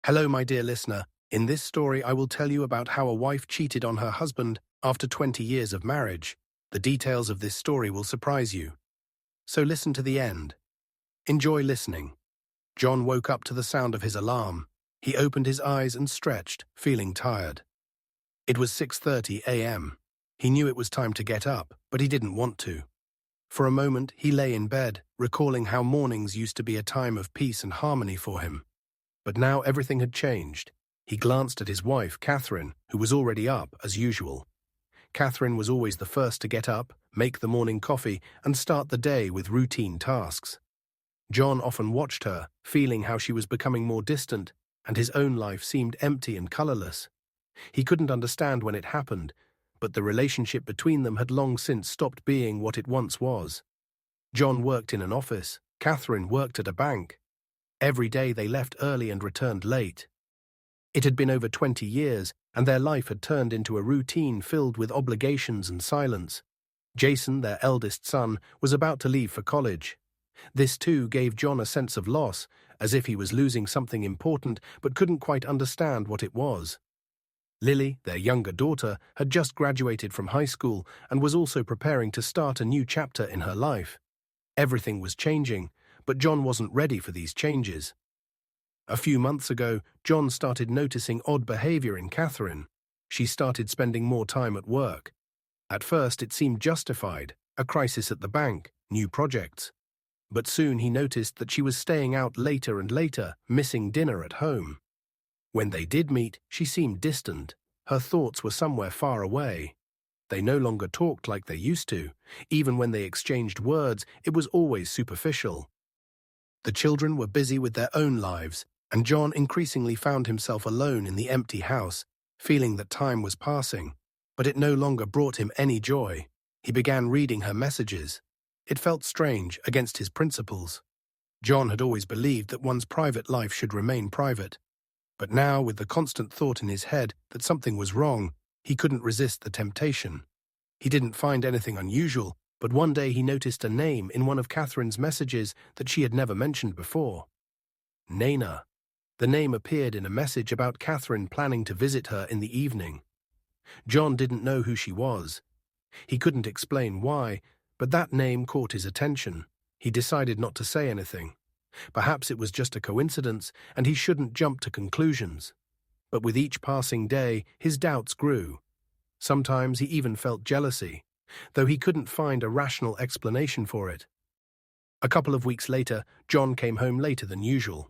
Hello, my dear listener. In this story, I will tell you about how a wife cheated on her husband after 20 years of marriage. The details of this story will surprise you. So listen to the end. Enjoy listening. John woke up to the sound of his alarm. He opened his eyes and stretched, feeling tired. It was 6:30 a.m. He knew it was time to get up, but he didn't want to. For a moment, he lay in bed, recalling how mornings used to be a time of peace and harmony for him. But now everything had changed. He glanced at his wife, Catherine, who was already up, as usual. Catherine was always the first to get up, make the morning coffee, and start the day with routine tasks. John often watched her, feeling how she was becoming more distant, and his own life seemed empty and colorless. He couldn't understand when it happened, but the relationship between them had long since stopped being what it once was. John worked in an office. Catherine worked at a bank. Every day they left early and returned late. It had been over 20 years, and their life had turned into a routine filled with obligations and silence. Jason, their eldest son, was about to leave for college. This too gave John a sense of loss, as if he was losing something important but couldn't quite understand what it was. Lily, their younger daughter, had just graduated from high school and was also preparing to start a new chapter in her life. Everything was changing, but John wasn't ready for these changes. A few months ago, John started noticing odd behavior in Catherine. She started spending more time at work. At first it seemed justified, a crisis at the bank, new projects. But soon he noticed that she was staying out later and later, missing dinner at home. When they did meet, she seemed distant. Her thoughts were somewhere far away. They no longer talked like they used to. Even when they exchanged words, it was always superficial. The children were busy with their own lives, and John increasingly found himself alone in the empty house, feeling that time was passing. But it no longer brought him any joy. He began reading her messages. It felt strange, against his principles. John had always believed that one's private life should remain private. But now, with the constant thought in his head that something was wrong, he couldn't resist the temptation. He didn't find anything unusual, but one day he noticed a name in one of Catherine's messages that she had never mentioned before. Naina. The name appeared in a message about Catherine planning to visit her in the evening. John didn't know who she was. He couldn't explain why, but that name caught his attention. He decided not to say anything. Perhaps it was just a coincidence, and he shouldn't jump to conclusions. But with each passing day, his doubts grew. Sometimes he even felt jealousy, though he couldn't find a rational explanation for it. A couple of weeks later, John came home later than usual.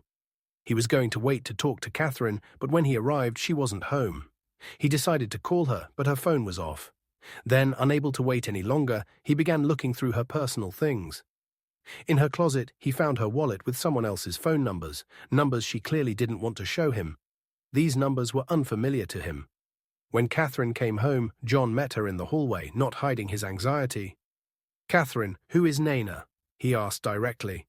He was going to wait to talk to Catherine, but when he arrived, she wasn't home. He decided to call her, but her phone was off. Then, unable to wait any longer, he began looking through her personal things. In her closet, he found her wallet with someone else's phone numbers she clearly didn't want to show him. These numbers were unfamiliar to him. When Catherine came home, John met her in the hallway, not hiding his anxiety. "Catherine, who is Naina?" he asked directly.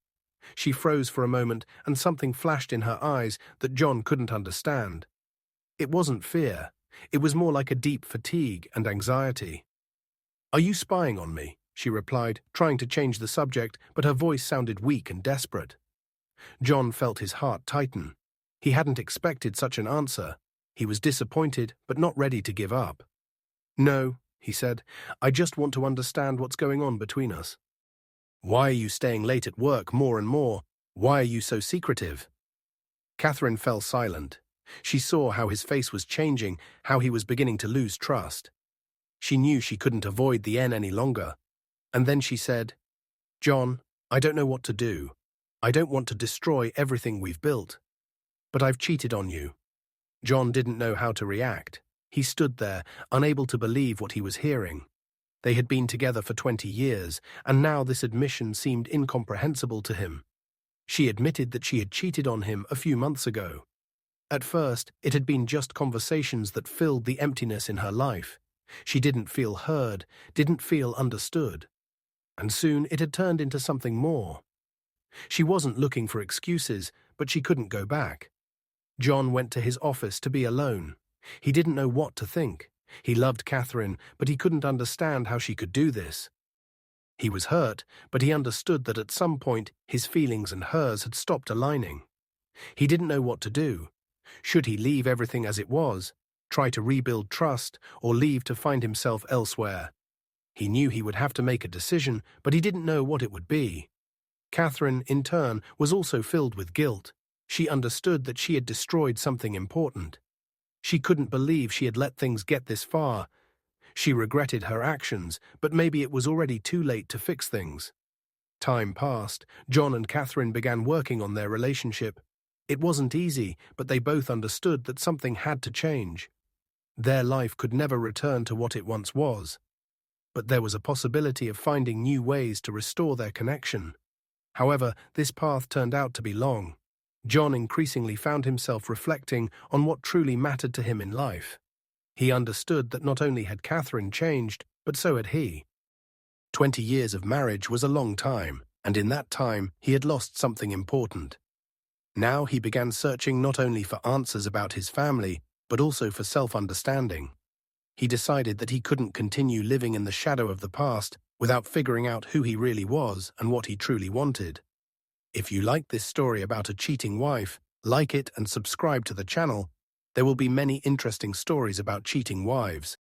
She froze for a moment, and something flashed in her eyes that John couldn't understand. It wasn't fear. It was more like a deep fatigue and anxiety. "Are you spying on me?" she replied, trying to change the subject, but her voice sounded weak and desperate. John felt his heart tighten. He hadn't expected such an answer. He was disappointed, but not ready to give up. "No," he said, "I just want to understand what's going on between us. Why are you staying late at work more and more? Why are you so secretive?" Catherine fell silent. She saw how his face was changing, how he was beginning to lose trust. She knew she couldn't avoid the N any longer. And then she said, "John, I don't know what to do. I don't want to destroy everything we've built. But I've cheated on you." John didn't know how to react. He stood there, unable to believe what he was hearing. They had been together for 20 years, and now this admission seemed incomprehensible to him. She admitted that she had cheated on him a few months ago. At first, it had been just conversations that filled the emptiness in her life. She didn't feel heard, didn't feel understood. And soon it had turned into something more. She wasn't looking for excuses, but she couldn't go back. John went to his office to be alone. He didn't know what to think. He loved Catherine, but he couldn't understand how she could do this. He was hurt, but he understood that at some point his feelings and hers had stopped aligning. He didn't know what to do. Should he leave everything as it was, try to rebuild trust, or leave to find himself elsewhere? He knew he would have to make a decision, but he didn't know what it would be. Catherine, in turn, was also filled with guilt. She understood that she had destroyed something important. She couldn't believe she had let things get this far. She regretted her actions, but maybe it was already too late to fix things. Time passed. John and Catherine began working on their relationship. It wasn't easy, but they both understood that something had to change. Their life could never return to what it once was. But there was a possibility of finding new ways to restore their connection. However, this path turned out to be long. John increasingly found himself reflecting on what truly mattered to him in life. He understood that not only had Catherine changed, but so had he. 20 years of marriage was a long time, and in that time he had lost something important. Now he began searching not only for answers about his family, but also for self-understanding. He decided that he couldn't continue living in the shadow of the past without figuring out who he really was and what he truly wanted. If you like this story about a cheating wife, like it and subscribe to the channel. There will be many interesting stories about cheating wives.